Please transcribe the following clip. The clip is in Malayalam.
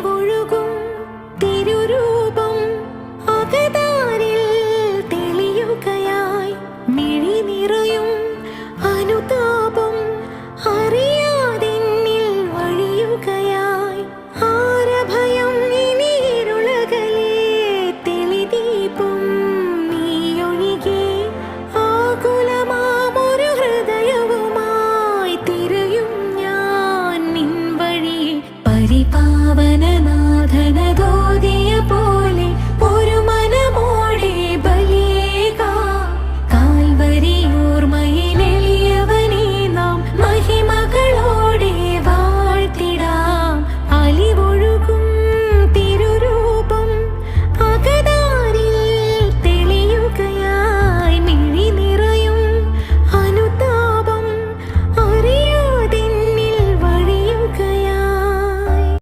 ഒഴുകും തിരുരൂപം അകതാരിൽ തെളിയുകയായി. മിഴി നിറയും അനുതാപം അറിയാതെന്നിൽ വഴിയുകയായി. ആരഭയം ഇനി ഇരുളകലേ തെളിദീപം നീയൊഴികെ. ആകുലമാമൊരു ഹൃദയവുമായി തിരയും ഞാൻ നിൻ വഴിയെ. പരിപാവന